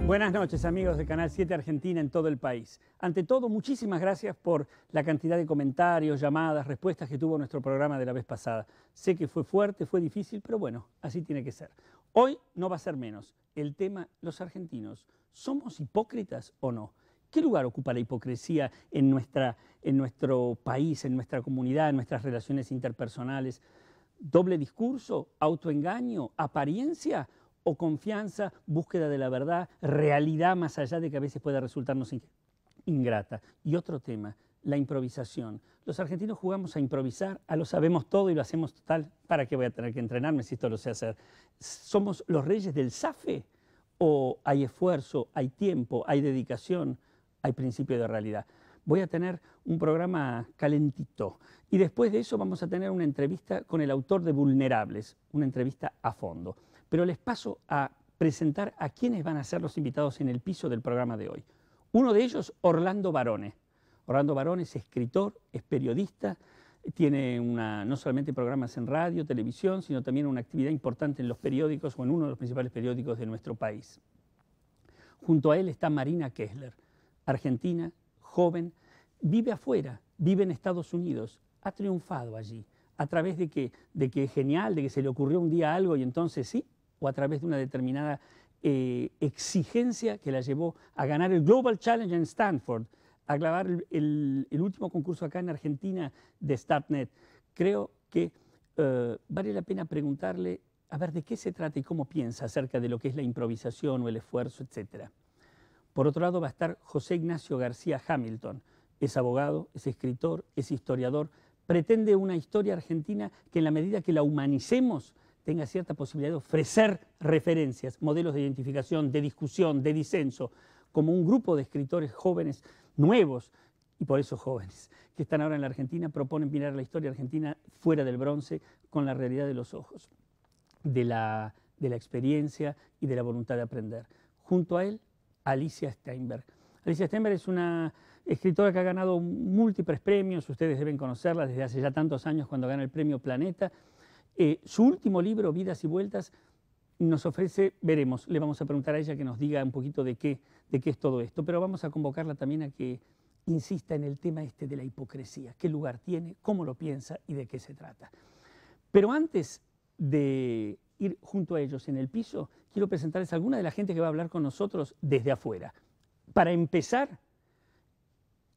Buenas noches, amigos de Canal 7 Argentina en todo el país. Ante todo, muchísimas gracias por la cantidad de comentarios, llamadas, respuestas que tuvo nuestro programa de la vez pasada. Sé que fue fuerte, fue difícil, pero bueno, así tiene que ser. Hoy no va a ser menos. El tema, los argentinos, ¿somos hipócritas o no? ¿Qué lugar ocupa la hipocresía en nuestro país, en nuestra comunidad, en nuestras relaciones interpersonales? ¿Doble discurso, autoengaño, apariencia o confianza, búsqueda de la verdad, realidad más allá de que a veces pueda resultarnos ingrata? Y otro tema, la improvisación. Los argentinos jugamos a improvisar, a lo sabemos todo y lo hacemos total. ¿Para qué voy a tener que entrenarme si esto lo sé hacer? ¿Somos los reyes del zafe? ¿O hay esfuerzo, hay tiempo, hay dedicación, hay principio de realidad? Voy a tener un programa calentito y después de eso vamos a tener una entrevista con el autor de Vulnerables, una entrevista a fondo. Pero les paso a presentar a quienes van a ser los invitados en el piso del programa de hoy. Uno de ellos, Orlando Barone. Orlando Barone es escritor, es periodista, tiene no solamente programas en radio, televisión, sino también una actividad importante en los periódicos o en uno de los principales periódicos de nuestro país. Junto a él está Marina Kessler, argentina, joven, vive afuera, vive en Estados Unidos, ha triunfado allí. ¿A través de que es genial, de que se le ocurrió un día algo y entonces sí? ¿O a través de una determinada exigencia que la llevó a ganar el Global Challenge en Stanford, a grabar el último concurso acá en Argentina de StartNet? Creo que vale la pena preguntarle a ver de qué se trata y cómo piensa acerca de lo que es la improvisación o el esfuerzo, etc. Por otro lado va a estar José Ignacio García Hamilton. Es abogado, es escritor, es historiador, pretende una historia argentina que en la medida que la humanicemos tenga cierta posibilidad de ofrecer referencias, modelos de identificación, de discusión, de disenso, como un grupo de escritores jóvenes, nuevos, y por eso jóvenes, que están ahora en la Argentina, proponen mirar la historia argentina fuera del bronce, con la realidad de los ojos, de la experiencia y de la voluntad de aprender. Junto a él, Alicia Steinberg. Alicia Steinberg es una escritora que ha ganado múltiples premios, ustedes deben conocerla desde hace ya tantos años cuando gana el premio Planeta. Su último libro, Vidas y Vueltas, nos ofrece, veremos, le vamos a preguntar a ella que nos diga un poquito de qué es todo esto, pero vamos a convocarla también a que insista en el tema este de la hipocresía, qué lugar tiene, cómo lo piensa y de qué se trata. Pero antes de ir junto a ellos en el piso, quiero presentarles a alguna de la gente que va a hablar con nosotros desde afuera. Para empezar,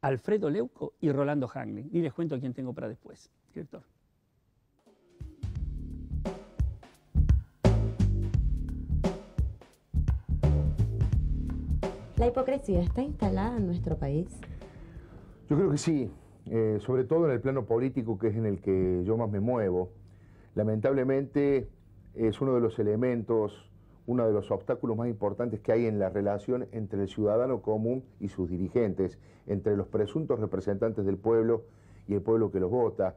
Alfredo Leuco y Rolando Hangling. Y les cuento a quién tengo para después. Director. ¿La hipocresía está instalada en nuestro país? Yo creo que sí, sobre todo en el plano político, que es en el que yo más me muevo. Lamentablemente es uno de los elementos, uno de los obstáculos más importantes que hay en la relación entre el ciudadano común y sus dirigentes, entre los presuntos representantes del pueblo y el pueblo que los vota.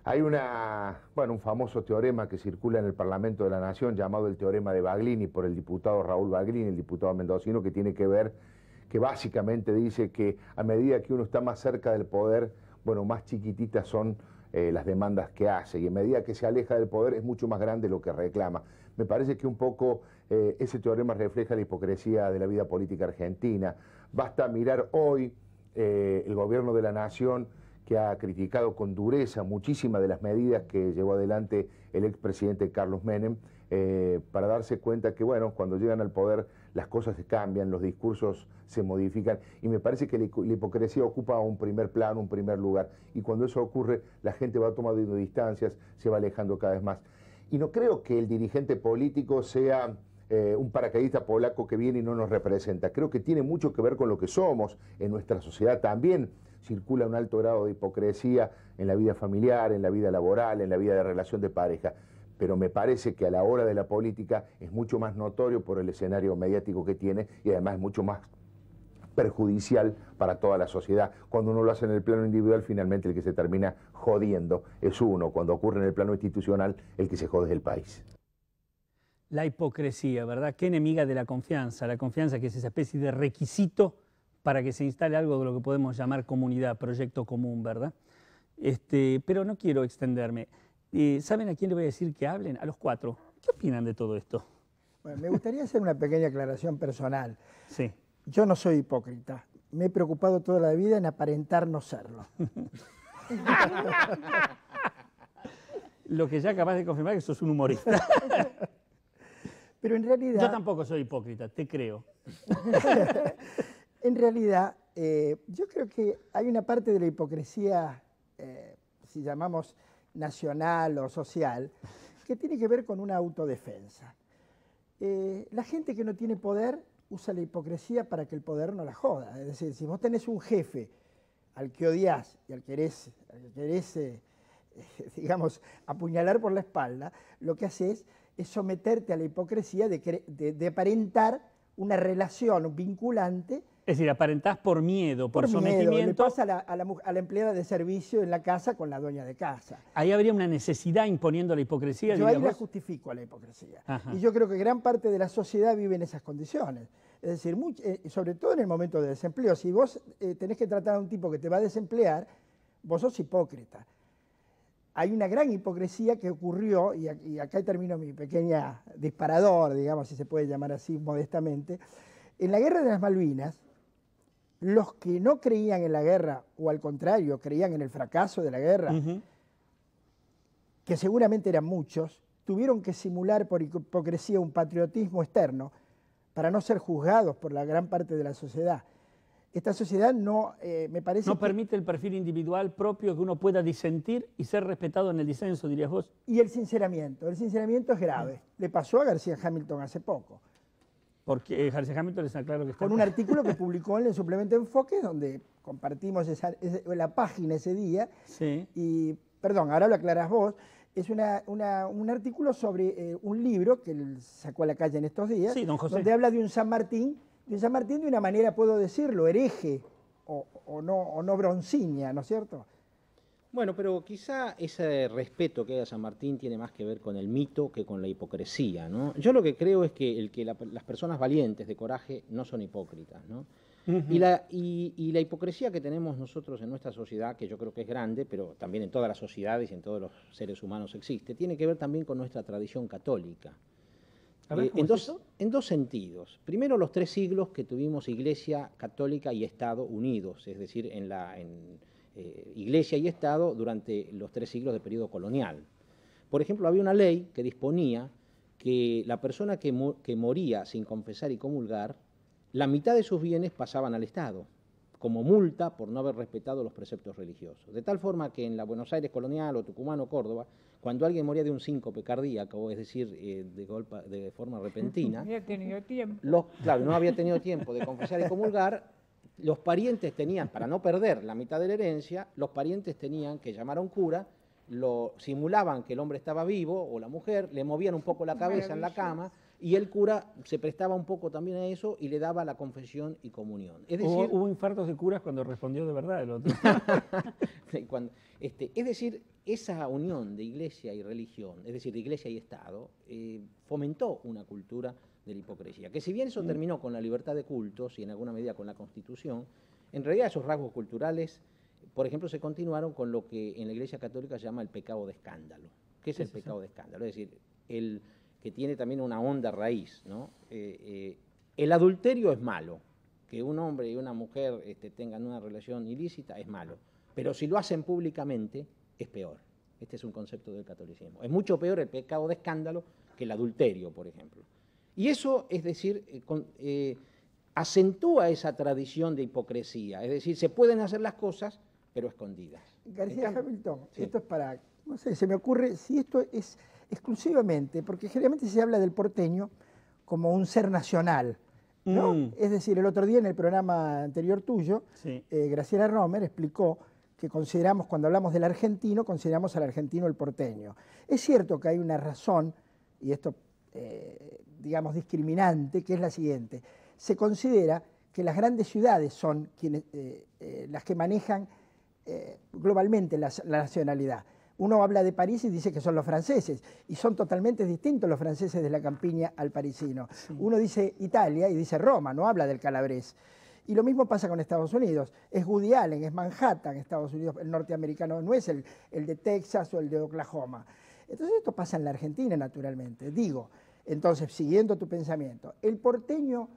Hay un famoso teorema que circula en el Parlamento de la Nación llamado el teorema de Baglini por el diputado Raúl Baglini, el diputado mendocino, que tiene que ver, que básicamente dice que a medida que uno está más cerca del poder, más chiquititas son las demandas que hace, y a medida que se aleja del poder es mucho más grande lo que reclama. Me parece que un poco ese teorema refleja la hipocresía de la vida política argentina. Basta mirar hoy el gobierno de la Nación, que ha criticado con dureza muchísimas de las medidas que llevó adelante el expresidente Carlos Menem, para darse cuenta que, cuando llegan al poder las cosas se cambian, los discursos se modifican, y me parece que la hipocresía ocupa un primer plano, un primer lugar, y cuando eso ocurre la gente va tomando distancias, se va alejando cada vez más. Y no creo que el dirigente político sea un paracaidista polaco que viene y no nos representa. Creo que tiene mucho que ver con lo que somos en nuestra sociedad. También circula un alto grado de hipocresía en la vida familiar, en la vida laboral, en la vida de relación de pareja. Pero me parece que a la hora de la política es mucho más notorio por el escenario mediático que tiene, y además es mucho más perjudicial para toda la sociedad. Cuando uno lo hace en el plano individual, finalmente el que se termina jodiendo es uno. Cuando ocurre en el plano institucional, el que se jode es el país. La hipocresía, ¿verdad? Qué enemiga de la confianza que es esa especie de requisito para que se instale algo de lo que podemos llamar comunidad, proyecto común, ¿verdad? Pero no quiero extenderme. ¿Saben a quién le voy a decir que hablen? A los cuatro. ¿Qué opinan de todo esto? Bueno, me gustaría hacer una pequeña aclaración personal. Sí. Yo no soy hipócrita. Me he preocupado toda la vida en aparentar no serlo. Lo que ya acabas de confirmar es que sos un humorista. Pero en realidad... Yo tampoco soy hipócrita, te creo. En realidad, yo creo que hay una parte de la hipocresía, si llamamos nacional o social, que tiene que ver con una autodefensa. La gente que no tiene poder usa la hipocresía para que el poder no la joda. Es decir, si vos tenés un jefe al que odias y al que querés digamos, apuñalar por la espalda, lo que haces es someterte a la hipocresía de aparentar una relación vinculante. Es decir, aparentás por miedo, por sometimiento. Miedo. Le pasa a la empleada de servicio en la casa con la dueña de casa. Ahí habría una necesidad imponiendo la hipocresía. Yo ahí la justifico a la hipocresía. Ajá. Y yo creo que gran parte de la sociedad vive en esas condiciones. Es decir, sobre todo en el momento de desempleo. Si vos tenés que tratar a un tipo que te va a desemplear, vos sos hipócrita. Hay una gran hipocresía que ocurrió, y acá termino mi pequeña disparador, digamos, si se puede llamar así modestamente. En la Guerra de las Malvinas, los que no creían en la guerra, o al contrario, creían en el fracaso de la guerra, que seguramente eran muchos, tuvieron que simular por hipocresía un patriotismo externo para no ser juzgados por la gran parte de la sociedad. Esta sociedad no, me parece... No permite el perfil individual propio que uno pueda disentir y ser respetado en el disenso, dirías vos. Y el sinceramiento es grave. Le pasó a García Hamilton hace poco. Porque García Hamilton les aclaro que está... Con un artículo que publicó en el suplemento Enfoque, donde compartimos la página ese día. Sí. Y, perdón, ahora lo aclarás vos. Es un artículo sobre un libro que él sacó a la calle en estos días, sí, don José, donde habla de un San Martín de una manera, puedo decirlo, hereje o no broncínia, ¿no es cierto? Bueno, pero quizá ese respeto que hay a San Martín tiene más que ver con el mito que con la hipocresía, ¿no? Yo lo que creo es que las personas valientes de coraje no son hipócritas, ¿no? Y la hipocresía que tenemos nosotros en nuestra sociedad, que yo creo que es grande, pero también en todas las sociedades y en todos los seres humanos existe, tiene que ver también con nuestra tradición católica. En dos sentidos. Primero, los 3 siglos que tuvimos Iglesia Católica y Estado unidos, es decir, Iglesia y Estado durante los 3 siglos de periodo colonial. Por ejemplo, había una ley que disponía que la persona que moría sin confesar y comulgar, la mitad de sus bienes pasaban al Estado, como multa por no haber respetado los preceptos religiosos. De tal forma que en la Buenos Aires colonial o Tucumán o Córdoba, cuando alguien moría de un síncope cardíaco, es decir, de forma repentina, no había tenido tiempo. No había tenido tiempo de confesar y comulgar, los parientes tenían, para no perder la mitad de la herencia, los parientes tenían que llamar a un cura, simulaban que el hombre estaba vivo o la mujer, le movían un poco la cabeza en la cama, y el cura se prestaba un poco también a eso y le daba la confesión y comunión. Es decir, hubo infartos de curas cuando respondió de verdad el otro. Es decir, esa unión de iglesia y religión, es decir, de iglesia y Estado, fomentó una cultura de la hipocresía. Que si bien eso terminó con la libertad de cultos y en alguna medida con la Constitución, en realidad esos rasgos culturales, por ejemplo, se continuaron con lo que en la Iglesia Católica se llama el pecado de escándalo. ¿Qué es el pecado de escándalo? Es decir, que tiene también una honda raíz, ¿no? El adulterio es malo, que un hombre y una mujer tengan una relación ilícita es malo, pero si lo hacen públicamente es peor. Este es un concepto del catolicismo. Es mucho peor el pecado de escándalo que el adulterio, por ejemplo. Y eso, es decir, acentúa esa tradición de hipocresía, es decir, se pueden hacer las cosas, pero escondidas. García Hamilton, sí. Esto es para, no sé, se me ocurre si esto es exclusivamente, porque generalmente se habla del porteño como un ser nacional, ¿no? Es decir, el otro día en el programa anterior tuyo, sí, Graciela Romer explicó que consideramos, cuando hablamos del argentino, consideramos al argentino el porteño. Es cierto que hay una razón, y esto, digamos, discriminante, que es la siguiente. Se considera que las grandes ciudades son quienes, las que manejan globalmente la nacionalidad. Uno habla de París y dice que son los franceses, y son totalmente distintos los franceses de la campiña al parisino. Sí. Uno dice Italia y dice Roma, no habla del calabrés. Y lo mismo pasa con Estados Unidos. Es Woody Allen, es Manhattan, Estados Unidos, el norteamericano no es el de Texas o el de Oklahoma. Entonces esto pasa en la Argentina, naturalmente. Digo, entonces, siguiendo tu pensamiento, ¿el porteño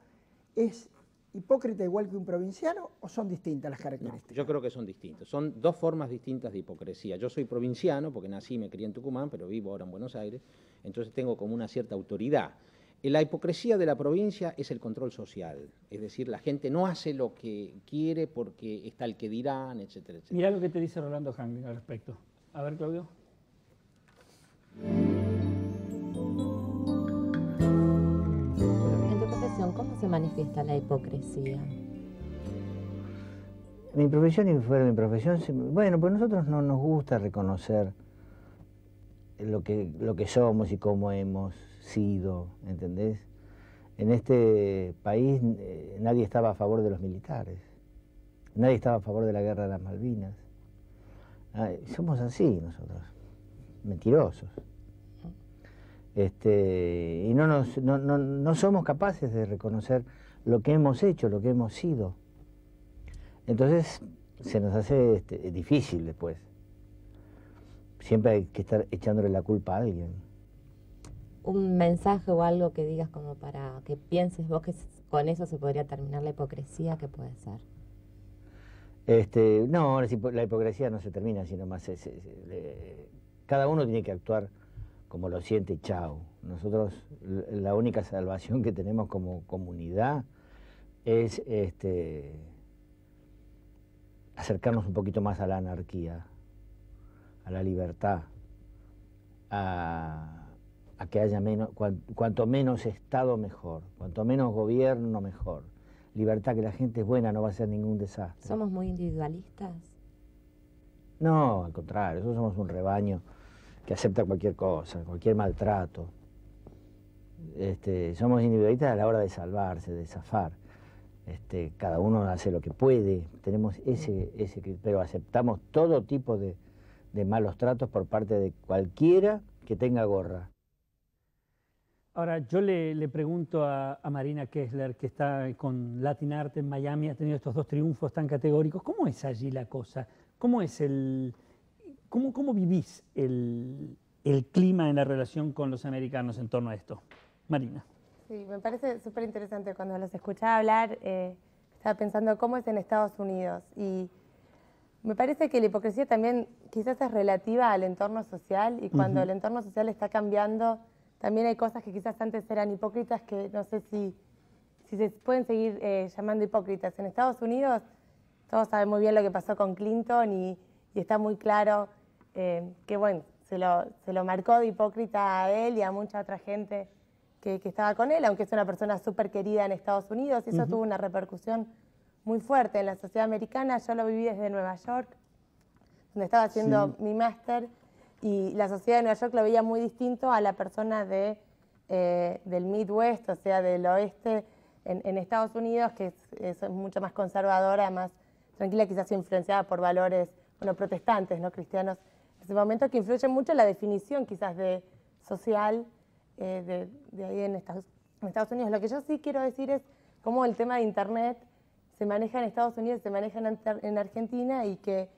es hipócrita igual que un provinciano o son distintas las características? No, yo creo que son distintos. Son dos formas distintas de hipocresía. Yo soy provinciano porque nací y me crié en Tucumán, pero vivo ahora en Buenos Aires, entonces tengo como una cierta autoridad. La hipocresía de la provincia es el control social, es decir, la gente no hace lo que quiere porque está el que dirán, etcétera, etcétera. Mirá lo que te dice Rolando Hangling al respecto. A ver, Claudio. En tu profesión, ¿cómo se manifiesta la hipocresía? Mi profesión y fuera de mi profesión, bueno, pues nosotros no nos gusta reconocer lo que somos y cómo hemos sido, ¿entendés? En este país nadie estaba a favor de los militares, nadie estaba a favor de la guerra de las Malvinas. Somos así nosotros, mentirosos. Y no somos capaces de reconocer lo que hemos hecho, lo que hemos sido. Entonces se nos hace difícil después. Siempre hay que estar echándole la culpa a alguien. Un mensaje o algo que digas como para que pienses vos que con eso se podría terminar la hipocresía, ¿qué puede ser? No, la hipocresía no se termina, sino más cada uno tiene que actuar como lo siente y chao. Nosotros la única salvación que tenemos como comunidad es acercarnos un poquito más a la anarquía, a la libertad, a que haya menos, cuanto menos Estado mejor, cuanto menos gobierno mejor. Libertad, que la gente es buena, no va a ser ningún desastre. ¿Somos muy individualistas? No, al contrario, nosotros somos un rebaño que acepta cualquier cosa, cualquier maltrato. Somos individualistas a la hora de salvarse, de zafar. Cada uno hace lo que puede, tenemos pero aceptamos todo tipo de malos tratos por parte de cualquiera que tenga gorra. Ahora, yo le pregunto a Marina Kessler, que está con Latin Art en Miami, ha tenido estos dos triunfos tan categóricos. ¿Cómo es allí la cosa? ¿Cómo es cómo vivís el clima en la relación con los americanos en torno a esto? Marina. Sí, me parece súper interesante cuando los escuchaba hablar. Estaba pensando cómo es en Estados Unidos y me parece que la hipocresía también quizás es relativa al entorno social y cuando el entorno social está cambiando, también hay cosas que quizás antes eran hipócritas que no sé si se pueden seguir llamando hipócritas. En Estados Unidos todos saben muy bien lo que pasó con Clinton y está muy claro que bueno, se lo marcó de hipócrita a él y a mucha otra gente que estaba con él, aunque es una persona súper querida en Estados Unidos, y eso tuvo una repercusión muy fuerte en la sociedad americana. Yo lo viví desde Nueva York, donde estaba haciendo mi máster, y la sociedad de Nueva York lo veía muy distinto a la persona del Midwest, o sea, del oeste en Estados Unidos, que es mucho más conservadora, más tranquila, quizás influenciada por valores, bueno, protestantes, no cristianos, en ese momento, que influyen mucho en la definición quizás de social de ahí en Estados Unidos. Lo que yo sí quiero decir es cómo el tema de Internet se maneja en Estados Unidos, se maneja en Argentina y que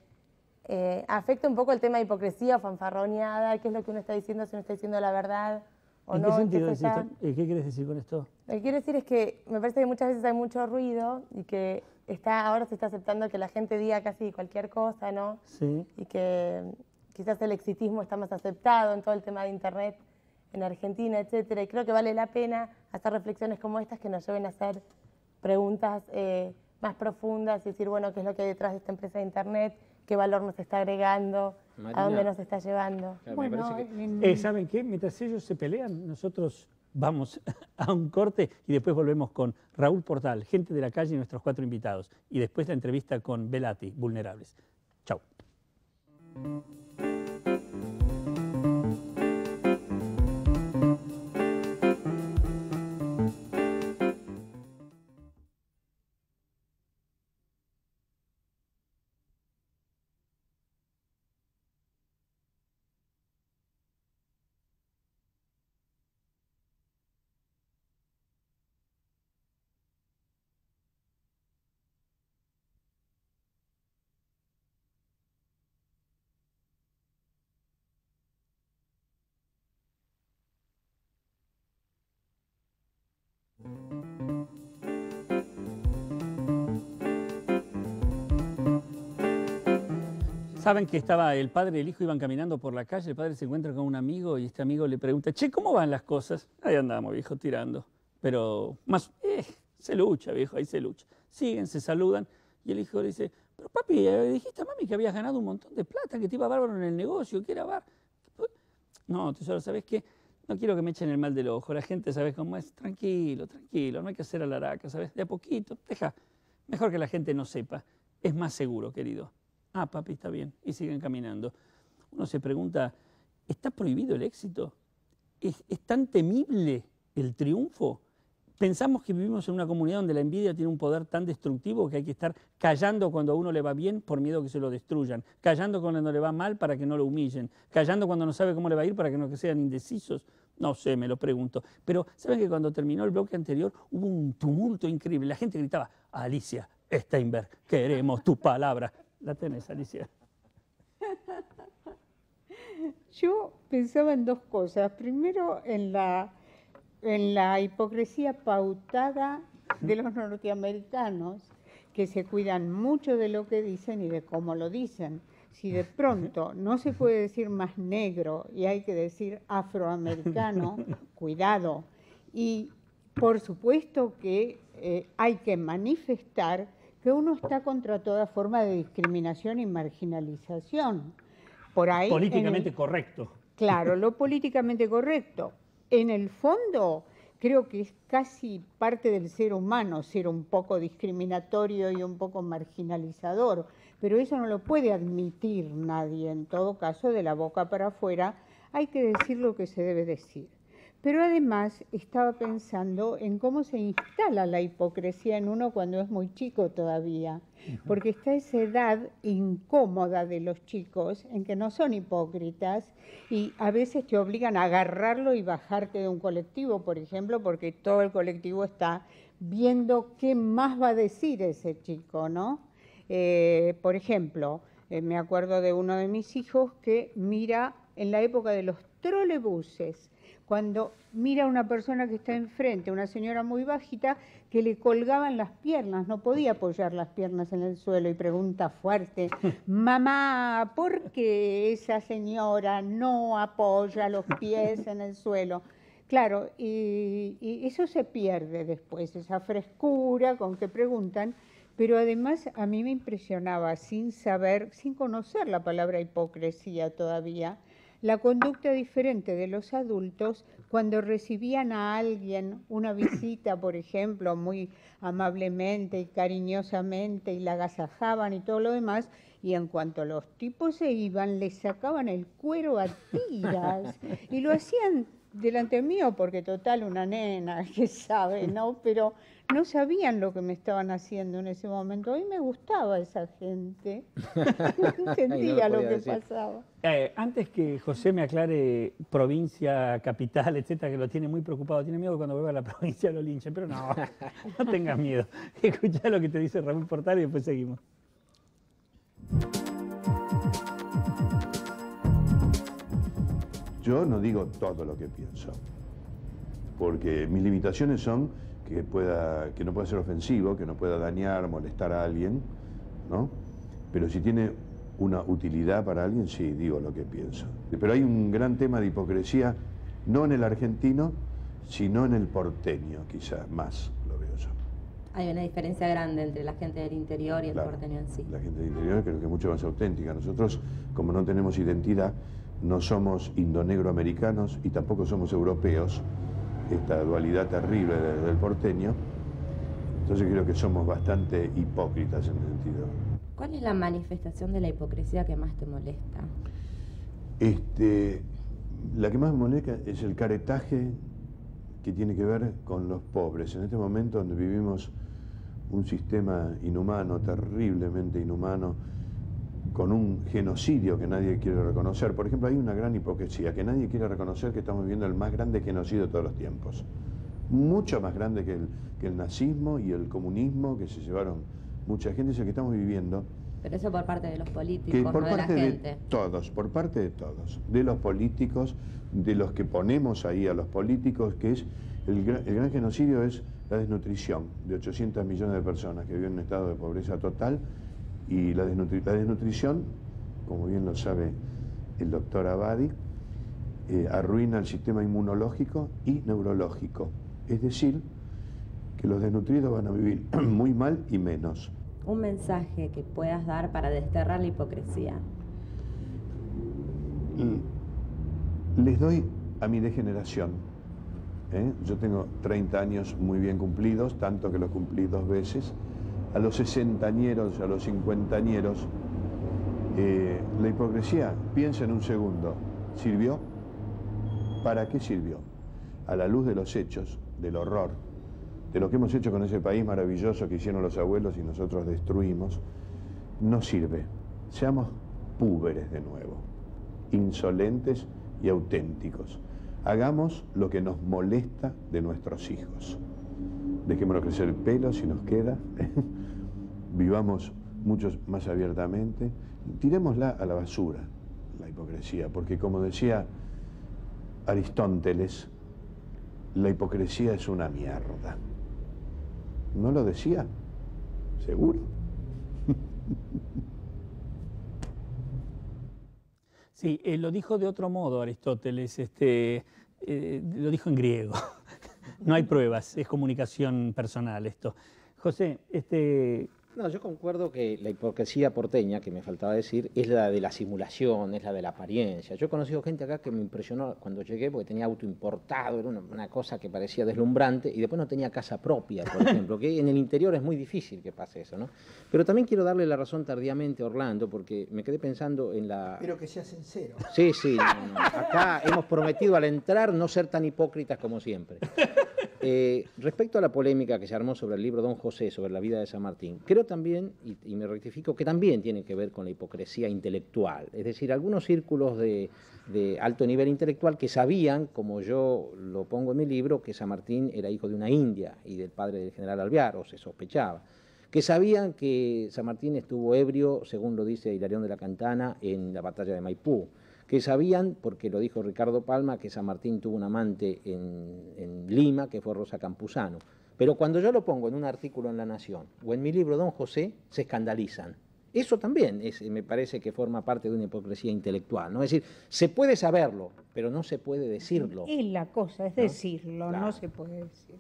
afecta un poco el tema de hipocresía o fanfarroneada, qué es lo que uno está diciendo, si uno está diciendo la verdad o ¿En no. qué sentido decís esto? ¿Qué quieres decir con esto? Lo que quiero decir es que me parece que muchas veces hay mucho ruido y que ahora se está aceptando que la gente diga casi cualquier cosa, ¿no? Sí. Y que quizás el exitismo está más aceptado en todo el tema de Internet en Argentina, etcétera. Y creo que vale la pena hacer reflexiones como estas que nos lleven a hacer preguntas más profundas y decir, bueno, qué es lo que hay detrás de esta empresa de Internet, qué valor nos está agregando, Marina, a dónde nos está llevando. Claro, bueno, ¿saben qué? Mientras ellos se pelean, nosotros vamos a un corte y después volvemos con Raúl Portal, gente de la calle y nuestros 4 invitados. Y después la entrevista con Velati, Vulnerables. Chau. Saben que estaba el padre y el hijo iban caminando por la calle, el padre se encuentra con un amigo y este amigo le pregunta, che, ¿cómo van las cosas? Ahí andamos, viejo, tirando. Pero más, se lucha, viejo, ahí se lucha. Siguen, se saludan y el hijo le dice, pero papi, dijiste a mami que habías ganado un montón de plata, que te iba bárbaro en el negocio, que era bar. No, tesoro, ¿sabes qué? No quiero que me echen el mal del ojo, la gente, ¿sabes cómo es? Tranquilo, tranquilo, no hay que hacer alaraca, ¿sabes? De a poquito, deja, mejor que la gente no sepa, es más seguro, querido. Ah, papi, está bien. Y siguen caminando. Uno se pregunta, ¿está prohibido el éxito? ¿Es tan temible el triunfo? Pensamos que vivimos en una comunidad donde la envidia tiene un poder tan destructivo que hay que estar callando cuando a uno le va bien por miedo que se lo destruyan, callando cuando le va mal para que no lo humillen, callando cuando no sabe cómo le va a ir para que no sean indecisos. No sé, me lo pregunto. Pero ¿saben que cuando terminó el bloque anterior hubo un tumulto increíble? La gente gritaba, Alicia Steinberg, queremos tu palabra. La tenés, Alicia. Yo pensaba en dos cosas. Primero, en la hipocresía pautada de los norteamericanos, que se cuidan mucho de lo que dicen y de cómo lo dicen. Si de pronto no se puede decir más negro y hay que decir afroamericano, cuidado. Y por supuesto que hay que manifestar que uno está contra toda forma de discriminación y marginalización. Por ahí, políticamente correcto. Claro, lo políticamente correcto. En el fondo, creo que es casi parte del ser humano ser un poco discriminatorio y un poco marginalizador, pero eso no lo puede admitir nadie. En todo caso, de la boca para afuera, hay que decir lo que se debe decir. Pero además estaba pensando en cómo se instala la hipocresía en uno cuando es muy chico todavía, porque está esa edad incómoda de los chicos en que no son hipócritas y a veces te obligan a agarrarlo y bajarte de un colectivo, por ejemplo, porque todo el colectivo está viendo qué más va a decir ese chico, ¿no? Por ejemplo, me acuerdo de uno de mis hijos que mira en la época de los trolebuses, cuando mira a una persona que está enfrente, una señora muy bajita, que le colgaban las piernas, no podía apoyar las piernas en el suelo y pregunta fuerte, mamá, ¿por qué esa señora no apoya los pies en el suelo? Claro, y eso se pierde después, esa frescura con que preguntan, pero además a mí me impresionaba, sin saber, sin conocer la palabra hipocresía todavía, la conducta diferente de los adultos cuando recibían a alguien una visita, por ejemplo, muy amablemente y cariñosamente y la agasajaban y todo lo demás, y en cuanto los tipos se iban, les sacaban el cuero a tiras y lo hacían delante mío porque total una nena que sabe, ¿no? Pero no sabían lo que me estaban haciendo en ese momento. A mí me gustaba esa gente, no entendía lo que pasaba. Antes que José me aclare provincia, capital, etcétera, que lo tiene muy preocupado, tiene miedo que cuando vuelva a la provincia lo linchen, pero no, no tengas miedo. Escuchá lo que te dice Raúl Portal y después seguimos. Yo no digo todo lo que pienso, porque mis limitaciones son que no pueda ser ofensivo, que no pueda dañar, molestar a alguien, ¿no? Pero si tiene una utilidad para alguien, sí, digo lo que pienso. Pero hay un gran tema de hipocresía, no en el argentino, sino en el porteño, quizás más lo veo yo. Hay una diferencia grande entre la gente del interior y el porteño en sí. La gente del interior creo que es mucho más auténtica. Nosotros, como no tenemos identidad, no somos indonegroamericanos y tampoco somos europeos, esta dualidad terrible del porteño, entonces creo que somos bastante hipócritas en ese sentido. ¿Cuál es la manifestación de la hipocresía que más te molesta? La que más me molesta es el caretaje que tiene que ver con los pobres. En este momento donde vivimos un sistema inhumano, terriblemente inhumano, con un genocidio que nadie quiere reconocer. Por ejemplo, hay una gran hipocresía, que nadie quiere reconocer que estamos viviendo el más grande genocidio de todos los tiempos. Mucho más grande que el nazismo y el comunismo, que se llevaron mucha gente, es el que estamos viviendo. Pero eso por parte de los políticos, Que no por de la parte de gente. todos, por parte de todos, de los políticos, de los que ponemos ahí a los políticos, que es el gran genocidio es la desnutrición de 800 millones de personas que viven en un estado de pobreza total, y la desnutrición, como bien lo sabe el doctor Abadi, arruina el sistema inmunológico y neurológico. Es decir, que los desnutridos van a vivir muy mal y menos. Un mensaje que puedas dar para desterrar la hipocresía. Les doy a mi degeneración. Yo tengo 30 años muy bien cumplidos, tanto que los cumplí 2 veces. A los 60añeros, a los 50añeros, la hipocresía, piensa en un segundo, ¿sirvió? ¿Para qué sirvió? A la luz de los hechos, del horror, de lo que hemos hecho con ese país maravilloso que hicieron los abuelos y nosotros destruimos, no sirve. Seamos púberes de nuevo, insolentes y auténticos. Hagamos lo que nos molesta de nuestros hijos. Dejémonos crecer el pelo si nos queda, vivamos muchos más abiertamente, tirémosla a la basura, la hipocresía, porque como decía Aristóteles, la hipocresía es una mierda. ¿No lo decía? ¿Seguro? Sí, lo dijo de otro modo Aristóteles, lo dijo en griego. No hay pruebas, es comunicación personal esto. José, No, yo concuerdo que la hipocresía porteña, que me faltaba decir, es la de la simulación, es la de la apariencia. Yo he conocido gente acá que me impresionó cuando llegué porque tenía auto importado, era una cosa que parecía deslumbrante, y después no tenía casa propia, por ejemplo, que en el interior es muy difícil que pase eso, ¿no? Pero también quiero darle la razón tardíamente a Orlando, porque me quedé pensando en la... Pero que sea sincero. Sí, sí, no. Acá hemos prometido al entrar no ser tan hipócritas como siempre. Respecto a la polémica que se armó sobre el libro Don José, sobre la vida de San Martín, creo también, y me rectifico, que también tiene que ver con la hipocresía intelectual. Es decir, algunos círculos de alto nivel intelectual que sabían, como yo lo pongo en mi libro, que San Martín era hijo de una india y del padre del general Alvear, o se sospechaba, que sabían que San Martín estuvo ebrio, según lo dice Hilarión de la Cantana, en la batalla de Maipú, que sabían, porque lo dijo Ricardo Palma, que San Martín tuvo un amante en Lima, que fue Rosa Campuzano. Pero cuando yo lo pongo en un artículo en La Nación o en mi libro Don José, se escandalizan. Eso también me parece que forma parte de una hipocresía intelectual, ¿no? Es decir, se puede saberlo, pero no se puede decirlo. Es la cosa, es decirlo, Claro. no se puede decir.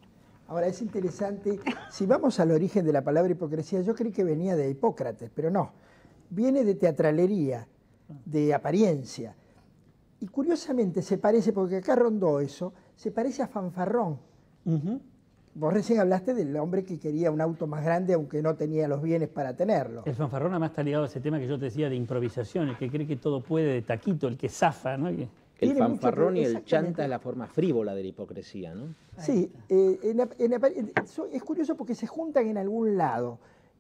Ahora, es interesante, si vamos al origen de la palabra hipocresía, yo creí que venía de Hipócrates, pero no, viene de teatralería, de apariencia. Y curiosamente se parece, porque acá rondó eso, se parece a fanfarrón. Vos recién hablaste del hombre que quería un auto más grande aunque no tenía los bienes para tenerlo. el fanfarrón además está ligado a ese tema que yo te decía de improvisación, el que cree que todo puede de taquito, el que zafa, ¿no? El Tiene mucho fanfarrón que- y el exactamente. chanta es la forma frívola de la hipocresía, ¿no? Sí, es curioso porque se juntan en algún lado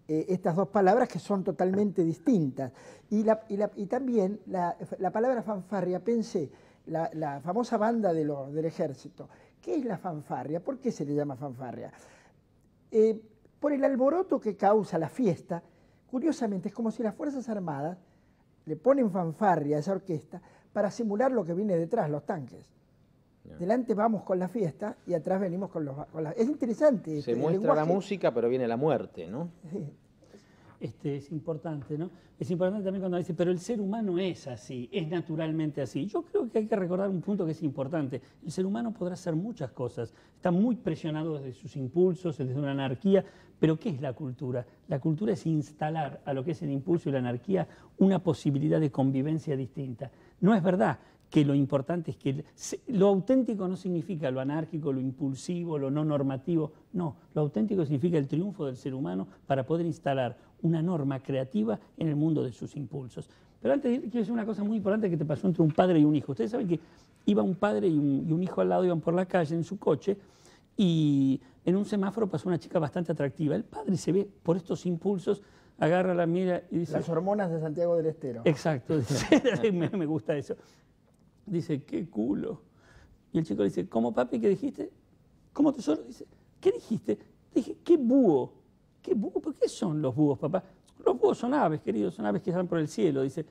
estas dos palabras que son totalmente distintas. Y también la palabra fanfarria, pensé, la famosa banda del ejército. ¿Qué es la fanfarria? ¿Por qué se le llama fanfarria? Por el alboroto que causa la fiesta, curiosamente es como si las Fuerzas Armadas le ponen fanfarria a esa orquesta para simular lo que viene detrás, los tanques. Delante vamos con la fiesta y atrás venimos con las... Es interesante. Se el muestra la lenguaje. música, pero viene la muerte, ¿no? Sí. Es importante, ¿no? Es importante también cuando dice, pero el ser humano es así, es naturalmente así. Yo creo que hay que recordar un punto que es importante. El ser humano podrá hacer muchas cosas, está muy presionado desde sus impulsos, desde una anarquía, pero ¿qué es la cultura? La cultura es instalar a lo que es el impulso y la anarquía una posibilidad de convivencia distinta. No es verdad que lo importante es que lo auténtico no significa lo anárquico, lo impulsivo, lo no normativo. No, lo auténtico significa el triunfo del ser humano para poder instalar una norma creativa en el mundo de sus impulsos. Pero antes quiero decir una cosa muy importante que te pasó entre un padre y un hijo. Ustedes saben que iba un padre y un hijo al lado, iban por la calle en su coche y en un semáforo pasó una chica bastante atractiva. El padre se ve por estos impulsos, agarra la mira y dice... Las hormonas de Santiago del Estero. Exacto, dice, me gusta eso. Dice, qué culo. Y el chico le dice, ¿cómo papi? ¿Qué dijiste? ¿Cómo tesoro? Dice, ¿qué dijiste? Dije, qué búho. ¿Qué búho? ¿Por qué son los búhos, papá? Los búhos son aves, queridos, son aves que están por el cielo. Dice,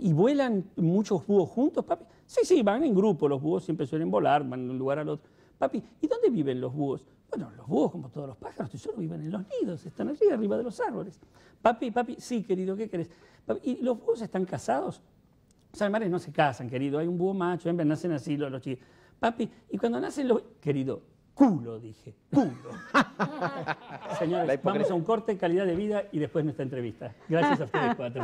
¿y vuelan muchos búhos juntos, papi? Sí, van en grupo, los búhos siempre suelen volar, van de un lugar al otro. Papi, ¿y dónde viven los búhos? Bueno, los búhos, como todos los pájaros, solo viven en los nidos, están allí arriba de los árboles. Papi, sí, querido, ¿qué querés? Papi, ¿y los búhos están casados? Los animales no se casan, querido, hay un búho macho, hembra, nacen así los chicos. Papi, ¿y cuando nacen los...? Querido, culo, dije, culo. Señores, vamos a un corte, calidad de vida y después nuestra entrevista. Gracias a ustedes cuatro.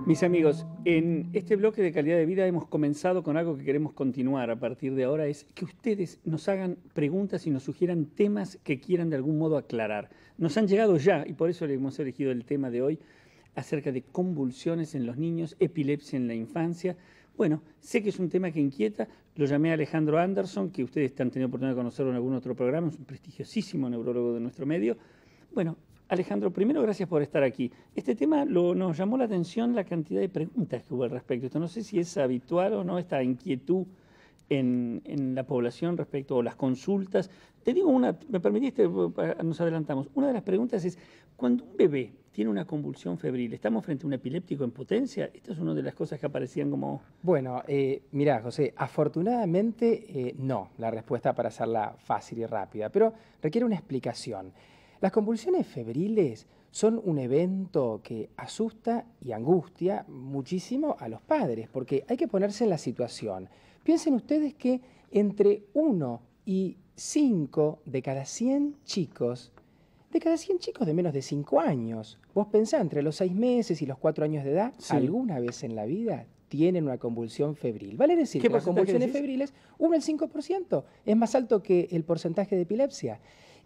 Mis amigos, en este bloque de calidad de vida hemos comenzado con algo que queremos continuar a partir de ahora, es que ustedes nos hagan preguntas y nos sugieran temas que quieran de algún modo aclarar. Nos han llegado ya, y por eso le hemos elegido el tema de hoy, acerca de convulsiones en los niños, epilepsia en la infancia. Bueno, sé que es un tema que inquieta, lo llamé a Alejandro Anderson, que ustedes han tenido oportunidad de conocerlo en algún otro programa, es un prestigiosísimo neurólogo de nuestro medio. Bueno, Alejandro, primero gracias por estar aquí. Este tema nos llamó la atención la cantidad de preguntas que hubo al respecto. Esto no sé si es habitual o no, esta inquietud en la población respecto a las consultas. Te digo una, me permitiste, nos adelantamos. Una de las preguntas es, cuando un bebé tiene una convulsión febril, ¿estamos frente a un epiléptico en potencia? Esta es una de las cosas que aparecían como... Bueno, mirá, José, afortunadamente no, la respuesta para hacerla fácil y rápida, pero requiere una explicación. Las convulsiones febriles son un evento que asusta y angustia muchísimo a los padres, porque hay que ponerse en la situación. Piensen ustedes que entre 1 y 5 de cada 100 chicos, de menos de 5 años, vos pensá, entre los 6 meses y los 4 años de edad, sí, alguna vez en la vida tienen una convulsión febril. Vale decir que las convulsiones febriles, 1 al 5%, es más alto que el porcentaje de epilepsia.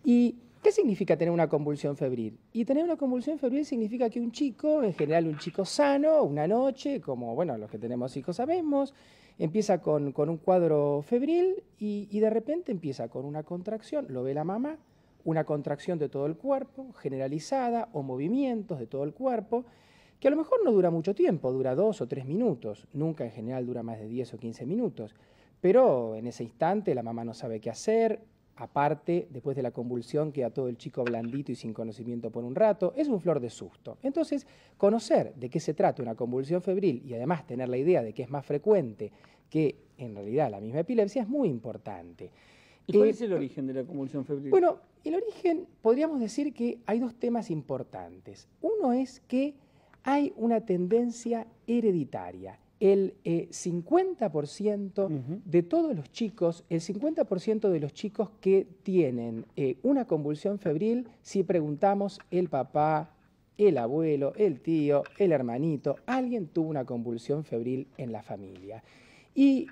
¿Y qué significa tener una convulsión febril? Y tener una convulsión febril significa que un chico, en general un chico sano, una noche, como bueno, los que tenemos hijos sabemos, empieza con un cuadro febril y de repente empieza con una contracción, lo ve la mamá, una contracción de todo el cuerpo, generalizada, o movimientos de todo el cuerpo, que a lo mejor no dura mucho tiempo, dura 2 o 3 minutos, nunca en general dura más de 10 o 15 minutos, pero en ese instante la mamá no sabe qué hacer. Aparte, después de la convulsión, queda todo el chico blandito y sin conocimiento por un rato. Es un flor de susto. Entonces, conocer de qué se trata una convulsión febril y además tener la idea de que es más frecuente que en realidad la misma epilepsia es muy importante. ¿Y cuál es el origen de la convulsión febril? Bueno, el origen, podríamos decir que hay 2 temas importantes. Uno es que hay una tendencia hereditaria. El 50% de todos los chicos, el 50% de los chicos que tienen una convulsión febril, si preguntamos el papá, el abuelo, el tío, el hermanito, alguien tuvo una convulsión febril en la familia. Y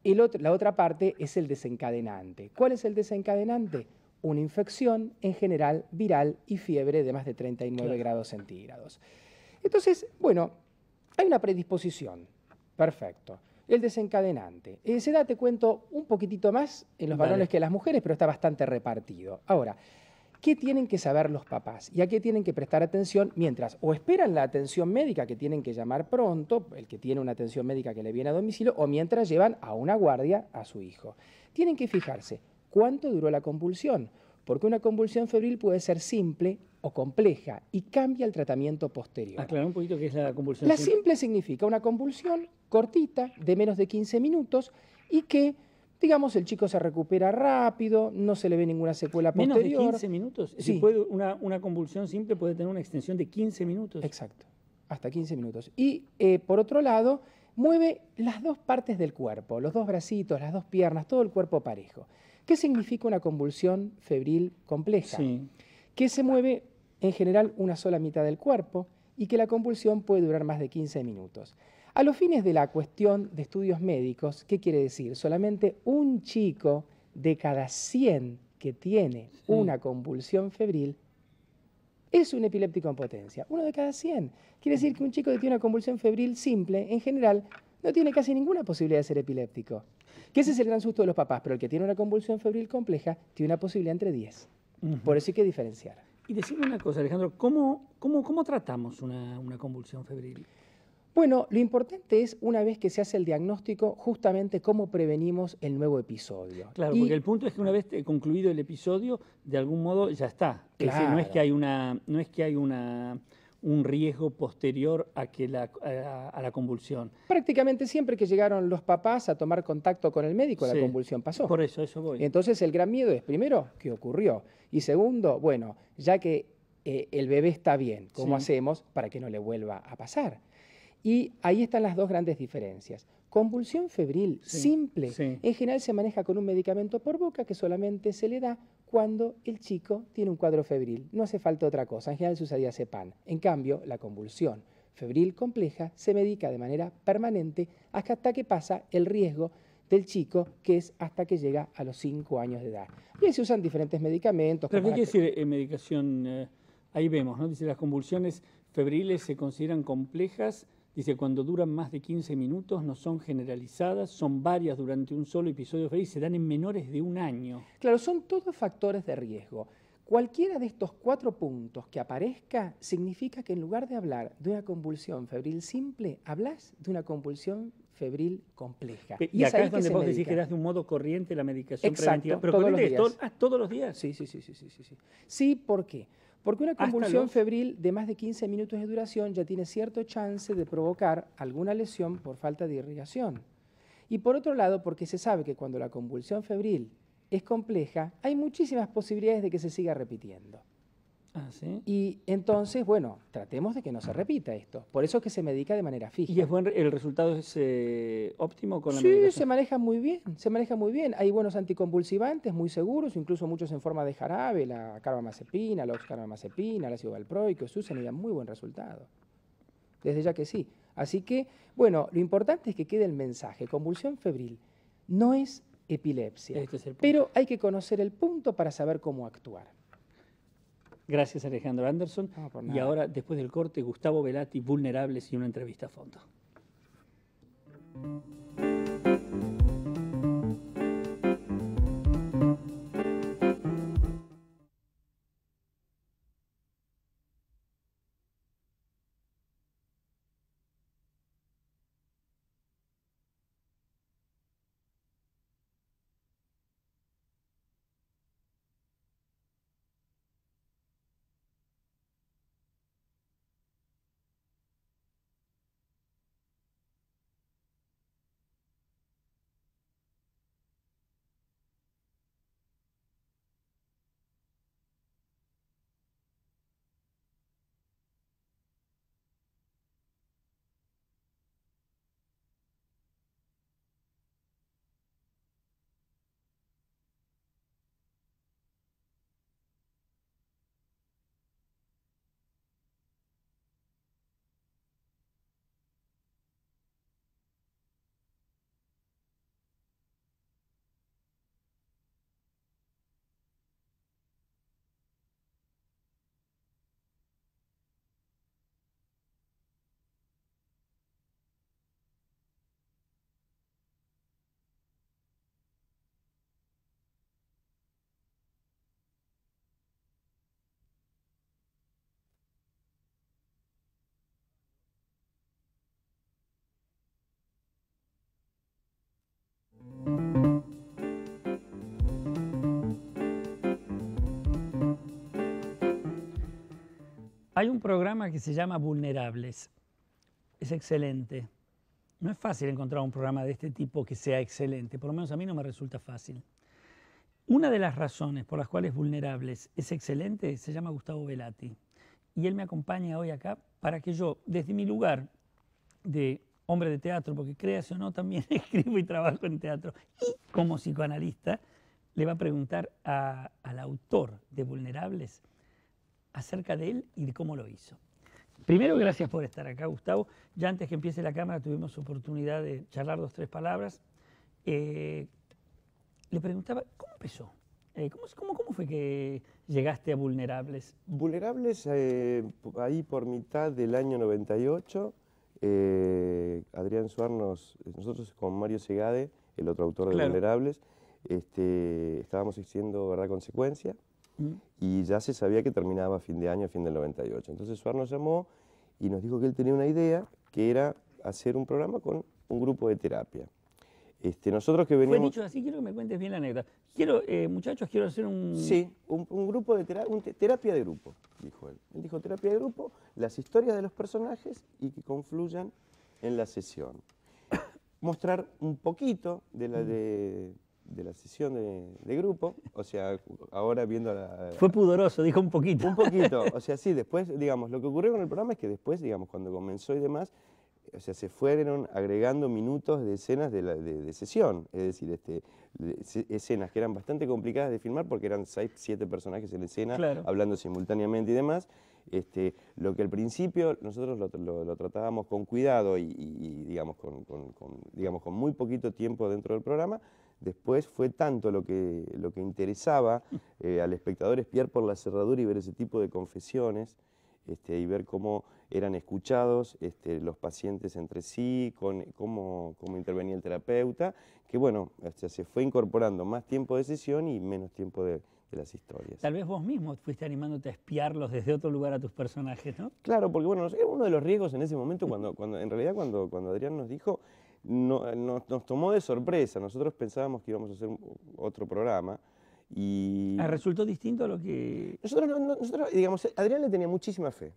la otra parte es el desencadenante. ¿Cuál es el desencadenante? Una infección, en general viral y fiebre de más de 39 grados centígrados. Entonces, bueno, hay una predisposición, perfecto. El desencadenante. Esa edad te cuento un poquitito más en los varones que en las mujeres, pero está bastante repartido. Ahora, ¿qué tienen que saber los papás? ¿Y a qué tienen que prestar atención mientras o esperan la atención médica que tienen que llamar pronto, el que tiene una atención médica que le viene a domicilio, o mientras llevan a una guardia a su hijo? Tienen que fijarse cuánto duró la convulsión, porque una convulsión febril puede ser simple o compleja y cambia el tratamiento posterior. Aclarar un poquito qué es la convulsión. La simple significa una convulsión cortita, de menos de 15 minutos, y que, digamos, el chico se recupera rápido, no se le ve ninguna secuela posterior. ¿Menos de 15 minutos? Sí. Una convulsión simple puede tener una extensión de 15 minutos. Exacto, hasta 15 minutos. Y, por otro lado, mueve las 2 partes del cuerpo, los 2 bracitos, las 2 piernas, todo el cuerpo parejo. ¿Qué significa una convulsión febril compleja? Sí. que se mueve en general una sola mitad del cuerpo y que la convulsión puede durar más de 15 minutos. A los fines de la cuestión de estudios médicos, ¿qué quiere decir? Solamente un chico de cada 100 que tiene una convulsión febril es un epiléptico en potencia. Uno de cada 100. Quiere decir que un chico que tiene una convulsión febril simple, en general, no tiene casi ninguna posibilidad de ser epiléptico. Que ese es el gran susto de los papás, pero el que tiene una convulsión febril compleja tiene una posibilidad entre 10. Por eso hay que diferenciar. Y decime una cosa, Alejandro, ¿cómo tratamos una convulsión febril? Bueno, lo importante es, una vez que se hace el diagnóstico, justamente cómo prevenimos el nuevo episodio. Claro, porque el punto es que una vez concluido el episodio, de algún modo ya está. Claro. Es decir, no es que hay un riesgo posterior a la convulsión. Prácticamente siempre que llegaron los papás a tomar contacto con el médico, la convulsión pasó. Por eso voy. Entonces el gran miedo es, primero, ¿qué ocurrió? Y segundo, bueno, ya que el bebé está bien, ¿cómo hacemos para que no le vuelva a pasar? Y ahí están las dos grandes diferencias. Convulsión febril simple, en general se maneja con un medicamento por boca que solamente se le da cuando el chico tiene un cuadro febril. No hace falta otra cosa, en general se usa diazepam. En cambio, la convulsión febril compleja se medica de manera permanente hasta que pasa el riesgo del chico, que es hasta que llega a los 5 años de edad. Y ahí se usan diferentes medicamentos. ¿Pero qué quiere decir medicación? Ahí vemos, ¿no? Dice, las convulsiones febriles se consideran complejas. Dice, cuando duran más de 15 minutos, no son generalizadas, son varias durante un solo episodio febril, se dan en menores de 1 año. Claro, son todos factores de riesgo. Cualquiera de estos 4 puntos que aparezca significa que en lugar de hablar de una convulsión febril simple, hablas de una convulsión febril compleja. Y acá es donde vos decís que das de un modo corriente la medicación preventiva. Pero todos los días. ¿Todos los días? Sí. Sí, ¿por qué? Porque una convulsión febril de más de 15 minutos de duración ya tiene cierto chance de provocar alguna lesión por falta de irrigación. Y por otro lado, porque se sabe que cuando la convulsión febril es compleja, hay muchísimas posibilidades de que se siga repitiendo. Ah, ¿sí? Y entonces, bueno, tratemos de que no se repita esto. Por eso es que se medica de manera fija. ¿Y el resultado es óptimo con la medicación? Sí, se maneja muy bien. Hay buenos anticonvulsivantes muy seguros, incluso muchos en forma de jarabe, la carbamazepina, la oxcarbamazepina, el ácido valproico, se usan y dan muy buen resultado. Desde ya que sí. Así que, bueno, lo importante es que quede el mensaje. Convulsión febril no es epilepsia, pero hay que conocer el punto para saber cómo actuar. Gracias, Alejandro Anderson. No, y ahora, después del corte, Gustavo Velati, Vulnerables y una entrevista a fondo. Hay un programa que se llama Vulnerables. Es excelente. No es fácil encontrar un programa de este tipo que sea excelente. Por lo menos a mí no me resulta fácil. Una de las razones por las cuales Vulnerables es excelente se llama Gustavo Velati. Y él me acompaña hoy acá para que yo, desde mi lugar de hombre de teatro, porque créase o no, también escribo y trabajo en teatro, y como psicoanalista, le va a preguntar al autor de Vulnerables, acerca de él y de cómo lo hizo. Primero, gracias por estar acá, Gustavo. Ya antes que empiece la cámara tuvimos oportunidad de charlar 2 o 3 palabras. Le preguntaba, ¿cómo empezó? ¿Cómo fue que llegaste a Vulnerables? Vulnerables, ahí por mitad del año 98, Adrián Suárez, nosotros con Mario Segade, el otro autor de Vulnerables, estábamos haciendo Verdad Consecuencia, y ya se sabía que terminaba a fin de año, a fin del 98. Entonces Suárez nos llamó y nos dijo que él tenía una idea, que era hacer un programa con un grupo de terapia. Nosotros que veníamos... Fue dicho así, quiero que me cuentes bien la anécdota. Muchachos, quiero hacer un... Sí, un grupo de terapia de grupo, dijo él. Él dijo terapia de grupo, las historias de los personajes y que confluyan en la sesión. Mostrar un poquito de la sesión de grupo, o sea, ahora viendo la... Fue pudoroso, dijo un poquito. Un poquito, o sea, sí, después, digamos, lo que ocurrió con el programa es que después, digamos, cuando comenzó y demás, o sea, se fueron agregando minutos de escenas de sesión, es decir, escenas que eran bastante complicadas de filmar porque eran 6, 7 personajes en escena, hablando simultáneamente y demás. Lo que al principio nosotros lo tratábamos con cuidado y digamos, con muy poquito tiempo dentro del programa, después fue tanto lo que interesaba al espectador espiar por la cerradura y ver ese tipo de confesiones, y ver cómo eran escuchados los pacientes entre sí, cómo intervenía el terapeuta, que bueno, se fue incorporando más tiempo de sesión y menos tiempo de las historias. Tal vez vos mismo fuiste animándote a espiarlos desde otro lugar a tus personajes, ¿no? Claro, porque bueno, era uno de los riesgos en ese momento, cuando Adrián nos dijo, nos tomó de sorpresa. Nosotros pensábamos que íbamos a hacer otro programa, y... ¿Resultó distinto a lo que...? Nosotros, digamos, Adrián le tenía muchísima fe.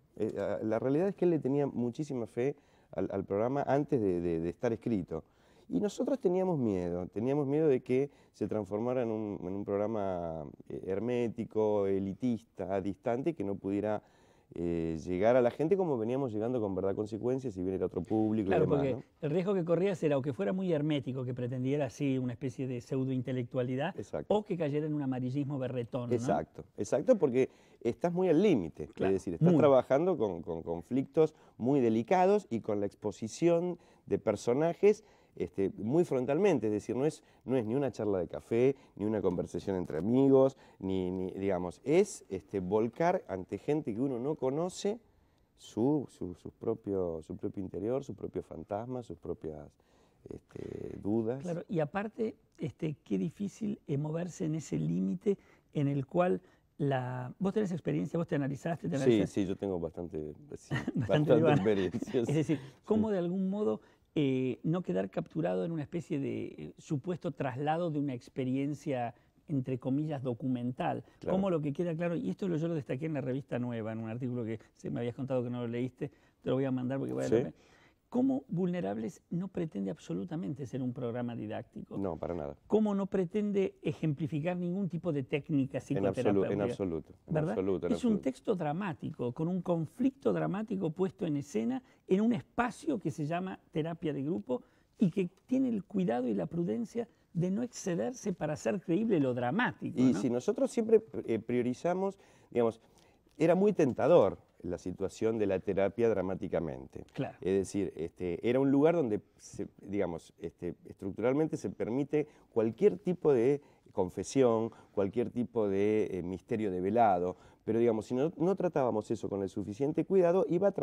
La realidad es que él le tenía muchísima fe al programa antes de estar escrito. Y nosotros teníamos miedo de que se transformara en un programa hermético, elitista, distante, que no pudiera llegar a la gente como veníamos llegando con Verdad Consecuencias, si bien era otro público. Claro, y demás, porque ¿no? el riesgo que corrías era o que fuera muy hermético, que pretendiera así una especie de pseudointelectualidad, o que cayera en un amarillismo berretón, ¿no? Exacto, porque estás muy al límite, es decir, estás trabajando con conflictos muy delicados y con la exposición de personajes muy frontalmente, es decir, no es ni una charla de café, ni una conversación entre amigos, digamos, es volcar ante gente que uno no conoce su propio interior, sus propios fantasmas, sus propias dudas. Claro, y aparte, qué difícil moverse en ese límite en el cual vos tenés experiencia, vos te analizaste. Sí, yo tengo bastante experiencia. Es decir, cómo de algún modo no quedar capturado en una especie de supuesto traslado de una experiencia, entre comillas, documental. Claro. Como lo que queda claro, y esto yo lo destaqué en la revista Nueva, en un artículo que me habías contado que no lo leíste, te lo voy a mandar porque vale la pena. ¿Cómo Vulnerables no pretende absolutamente ser un programa didáctico? No, para nada. ¿Cómo no pretende ejemplificar ningún tipo de técnica psicoterapéutica? En absoluto. ¿Verdad? Es un texto dramático, con un conflicto dramático puesto en escena en un espacio que se llama terapia de grupo y que tiene el cuidado y la prudencia de no excederse para hacer creíble lo dramático, Y ¿no? si nosotros siempre priorizamos, digamos, era muy tentador la situación de la terapia dramáticamente. Claro. Es decir, era un lugar donde, digamos, estructuralmente se permite cualquier tipo de confesión, cualquier tipo de misterio develado, pero digamos, si no tratábamos eso con el suficiente cuidado, iba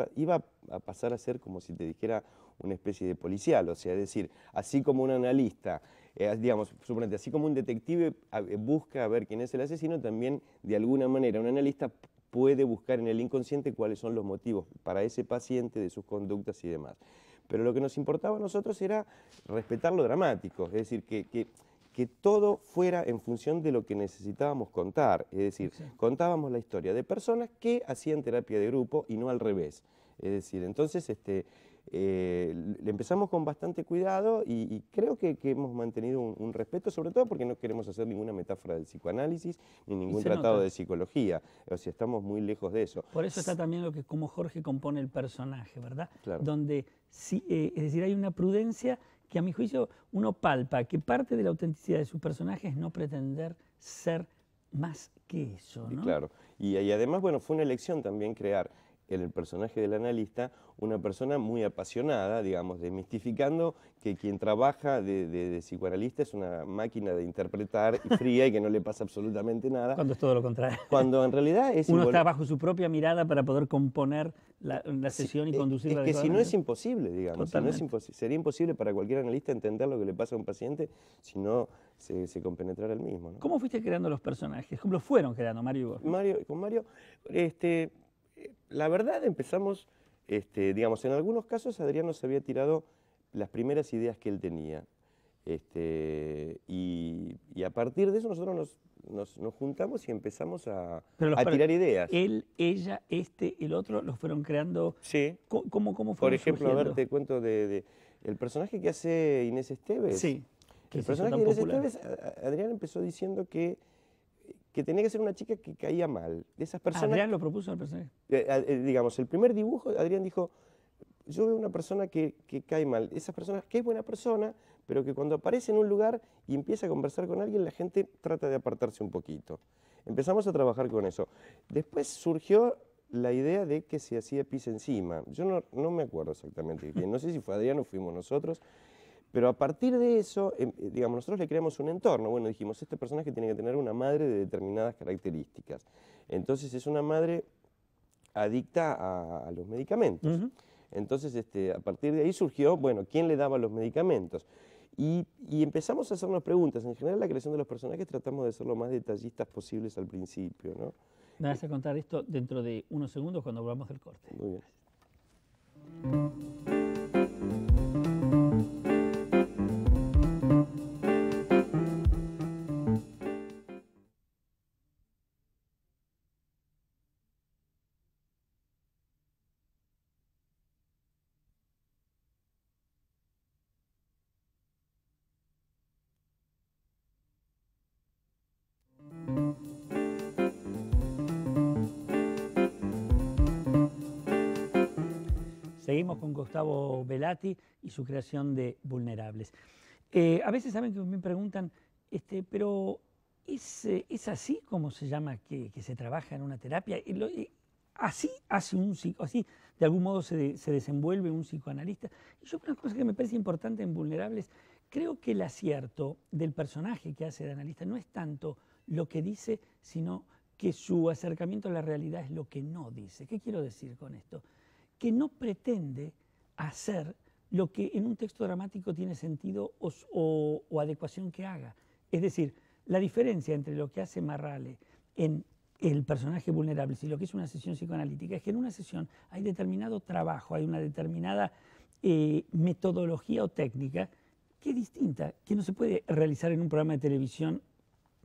a pasar a ser como si te dijera una especie de policial, o sea, es decir, así como un analista, digamos, suponete, así como un detective busca a ver quién es el asesino, también de alguna manera un analista puede buscar en el inconsciente cuáles son los motivos para ese paciente de sus conductas y demás. Pero lo que nos importaba a nosotros era respetar lo dramático, es decir, que todo fuera en función de lo que necesitábamos contar, es decir, contábamos la historia de personas que hacían terapia de grupo y no al revés. Es decir, entonces le empezamos con bastante cuidado y creo que hemos mantenido un respeto, sobre todo porque no queremos hacer ninguna metáfora del psicoanálisis ni ningún tratado de psicología, o sea, estamos muy lejos de eso. Por eso está también lo que como Jorge compone el personaje, ¿verdad? Claro. Donde, es decir, hay una prudencia que a mi juicio uno palpa, que parte de la autenticidad de su personaje es no pretender ser más que eso, ¿no? Claro, y además, bueno, fue una elección también crear en el personaje del analista una persona muy apasionada, digamos, desmistificando que quien trabaja de psicoanalista es una máquina de interpretar y fría y que no le pasa absolutamente nada. Cuando es todo lo contrario. Cuando en realidad es... Uno está bajo su propia mirada para poder componer la sesión y conducirla. Es que si no es imposible, digamos, si no es sería imposible para cualquier analista entender lo que le pasa a un paciente si no se compenetrara el mismo, ¿no? ¿Cómo fuiste creando los personajes? ¿Cómo los fueron creando, Mario y vos? Con Mario, la verdad empezamos, digamos, en algunos casos Adrián nos había tirado las primeras ideas que él tenía. Y a partir de eso nosotros nos juntamos y empezamos a tirar ideas. Él, ella, el otro, los fueron creando. Sí. ¿Cómo fueron Por ejemplo, surgiendo? a ver, te cuento el personaje que hace Inés Esteves. Sí. El personaje de Inés Esteves, Adrián empezó diciendo que tenía que ser una chica que caía mal. De esas personas. ¿Adrián lo propuso al personaje? Digamos, el primer dibujo, Adrián dijo, yo veo una persona que cae mal. Esas personas que es buena persona, pero que cuando aparece en un lugar y empieza a conversar con alguien, la gente trata de apartarse un poquito. Empezamos a trabajar con eso. Después surgió la idea de que se hacía pis encima. Yo no me acuerdo exactamente bien. No sé si fue Adrián o fuimos nosotros. Pero a partir de eso, digamos, nosotros le creamos un entorno. Bueno, dijimos, este personaje tiene que tener una madre de determinadas características. Entonces es una madre adicta a los medicamentos. Entonces, a partir de ahí surgió, bueno, ¿quién le daba los medicamentos? Y empezamos a hacernos preguntas. En general, la creación de los personajes tratamos de ser lo más detallistas posibles al principio, ¿no? Me vas a contar esto dentro de unos segundos cuando volvamos del corte. Muy bien. Seguimos con Gustavo Velati y su creación de Vulnerables. A veces saben que me preguntan, pero ¿es así como se llama que se trabaja en una terapia? ¿Así hace así de algún modo se desenvuelve un psicoanalista? Y yo, una cosa que me parece importante en Vulnerables, creo que el acierto del personaje que hace de analista no es tanto lo que dice, sino que su acercamiento a la realidad es lo que no dice. ¿Qué quiero decir con esto? Que no pretende hacer lo que en un texto dramático tiene sentido o adecuación que haga. Es decir, la diferencia entre lo que hace Marrale en el personaje Vulnerable y lo que es una sesión psicoanalítica es que en una sesión hay determinado trabajo, hay una determinada metodología o técnica que es distinta, que no se puede realizar en un programa de televisión,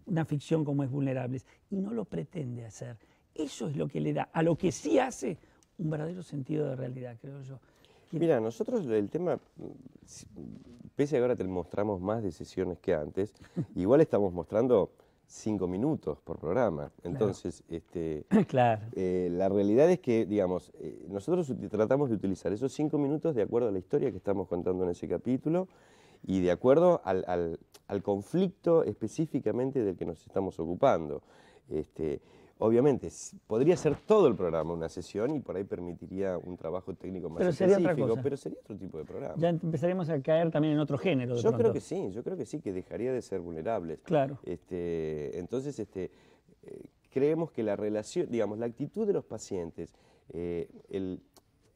una ficción como es Vulnerables, y no lo pretende hacer. Eso es lo que le da a lo que sí hace un verdadero sentido de realidad, creo yo. Mira, nosotros el tema, pese a que ahora te mostramos más de sesiones que antes, igual estamos mostrando 5 minutos por programa. Entonces, claro. La realidad es que, digamos, nosotros tratamos de utilizar esos 5 minutos de acuerdo a la historia que estamos contando en ese capítulo y de acuerdo al conflicto específicamente del que nos estamos ocupando. Obviamente, podría ser todo el programa una sesión y por ahí permitiría un trabajo técnico más específico, pero sería otro tipo de programa. Ya empezaríamos a caer también en otro género. Yo creo que sí, que dejaría de ser Vulnerables. Claro. Entonces, creemos que la relación, digamos, la actitud de los pacientes, el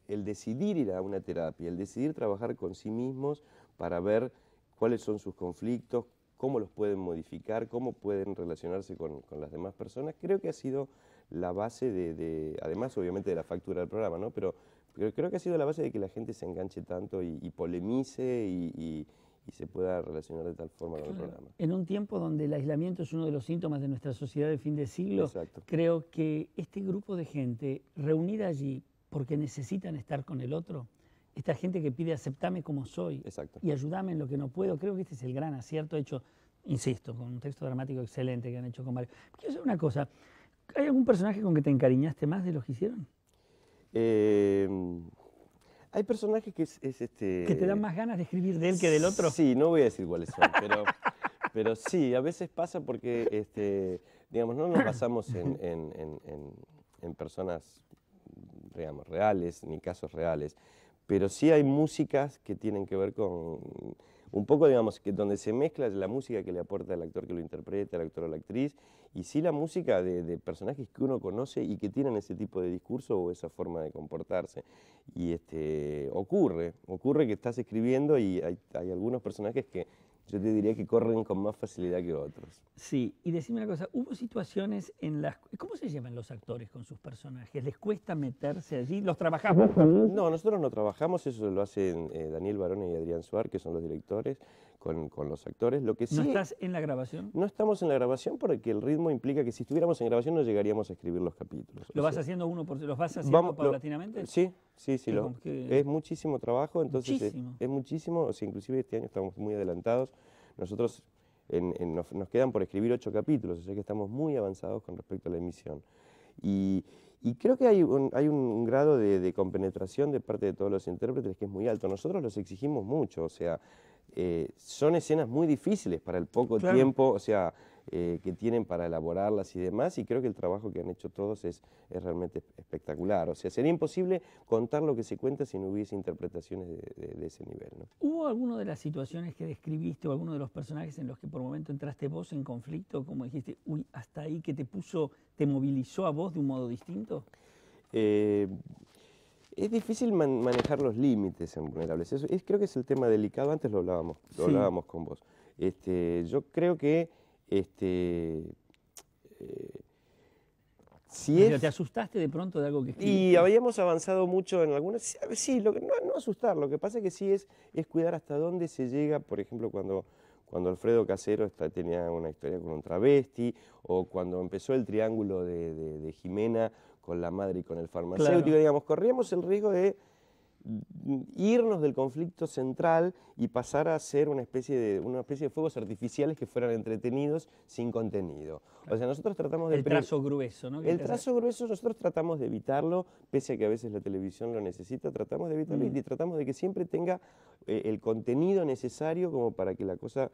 decidir ir a una terapia, el decidir trabajar con sí mismos para ver cuáles son sus conflictos, cómo los pueden modificar, cómo pueden relacionarse con las demás personas, creo que ha sido la base además obviamente de la factura del programa, ¿no? Pero creo que ha sido la base de que la gente se enganche tanto y polemice y se pueda relacionar de tal forma con el programa. En un tiempo donde el aislamiento es uno de los síntomas de nuestra sociedad de fin de siglo, exacto, creo que este grupo de gente reunida allí porque necesitan estar con el otro, esta gente que pide aceptame como soy, exacto, y ayúdame en lo que no puedo, creo que este es el gran acierto hecho, insisto, con un texto dramático excelente que han hecho con Mario. Quiero saber una cosa, ¿hay algún personaje con que te encariñaste más de los que hicieron? Hay personajes que ¿Que te dan más ganas de escribir de él que del otro? Sí, no voy a decir cuáles son, Pero sí, a veces pasa porque, digamos, no nos basamos en personas, digamos, reales, ni casos reales, pero sí hay músicas que tienen que ver con, un poco, digamos, que donde se mezcla la música que le aporta el actor que lo interpreta, el actor o la actriz, y sí la música de personajes que uno conoce y que tienen ese tipo de discurso o esa forma de comportarse. Y ocurre que estás escribiendo y hay algunos personajes que yo te diría que corren con más facilidad que otros. Sí, y decime una cosa, ¿hubo situaciones en las... ¿Cómo se llevan los actores con sus personajes? ¿Les cuesta meterse allí? ¿Los trabajás vos con ellos? No, nosotros no trabajamos, eso lo hacen Daniel Barone y Adrián Suar, que son los directores, con los actores. Lo que sí, ¿No estás en la grabación? No estamos en la grabación porque el ritmo implica que si estuviéramos en grabación no llegaríamos a escribir los capítulos. ¿Lo vas haciendo los vas haciendo paulatinamente? Sí. Es muchísimo trabajo, entonces es muchísimo, o sea, inclusive este año estamos muy adelantados. Nosotros nos quedan por escribir 8 capítulos, o sea que estamos muy avanzados con respecto a la emisión. Y creo que hay un grado de compenetración de parte de todos los intérpretes que es muy alto. Nosotros los exigimos mucho, o sea, son escenas muy difíciles para el poco tiempo, o sea, que tienen para elaborarlas y demás, y creo que el trabajo que han hecho todos es realmente espectacular. O sea, sería imposible contar lo que se cuenta si no hubiese interpretaciones de ese nivel, ¿no? ¿Hubo alguna de las situaciones que describiste o alguno de los personajes en los que por momento entraste vos en conflicto, como dijiste, uy, hasta ahí, que te movilizó a vos de un modo distinto? Es difícil manejar los límites en Vulnerables. Creo que es el tema delicado, antes lo hablábamos con vos. Yo creo que ¿Te asustaste de pronto de algo que escribiste? Y habíamos avanzado mucho en algunas... Sí, no asustar, lo que pasa es que sí es cuidar hasta dónde se llega, por ejemplo, cuando Alfredo Casero tenía una historia con un travesti, o cuando empezó el triángulo de Jimena con la madre y con el farmacéutico, digamos, corríamos el riesgo de irnos del conflicto central y pasar a ser una especie de fuegos artificiales que fueran entretenidos sin contenido. O sea, nosotros tratamos de... El trazo grueso, ¿no? El trazo grueso nosotros tratamos de evitarlo, pese a que a veces la televisión lo necesita, tratamos de evitarlo y tratamos de que siempre tenga el contenido necesario como para que la cosa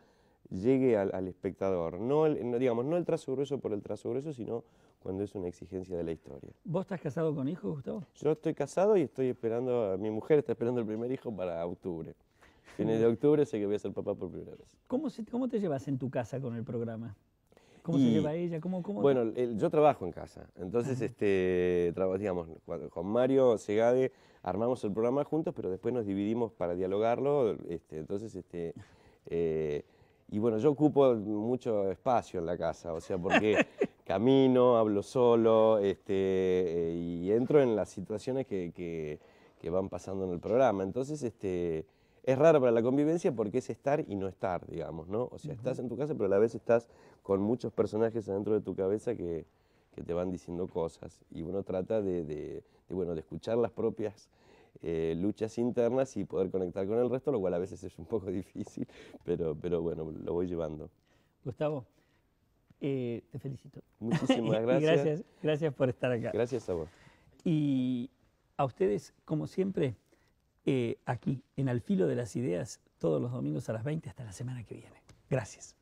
llegue al espectador. No el trazo grueso por el trazo grueso, sino cuando es una exigencia de la historia. ¿Vos estás casado con hijos, Gustavo? Yo estoy casado y estoy esperando, mi mujer está esperando el primer hijo para octubre. Fines de octubre sé que voy a ser papá por primera vez. ¿Cómo te llevas en tu casa con el programa? ¿Cómo se lleva ella? Bueno, yo trabajo en casa, entonces digamos, con Mario Segade armamos el programa juntos, pero después nos dividimos para dialogarlo, y bueno, yo ocupo mucho espacio en la casa, o sea, porque camino, hablo solo, y entro en las situaciones que van pasando en el programa. Entonces, es raro para la convivencia porque es estar y no estar, digamos, ¿no? O sea, estás en tu casa, pero a la vez estás con muchos personajes adentro de tu cabeza que te van diciendo cosas. Y uno trata de escuchar las propias luchas internas y poder conectar con el resto, lo cual a veces es un poco difícil, pero bueno, lo voy llevando. Gustavo, te felicito. Muchísimas gracias. Gracias por estar acá. Gracias a vos. Y a ustedes, como siempre, aquí, en Al Filo de las Ideas, todos los domingos a las 20, hasta la semana que viene. Gracias.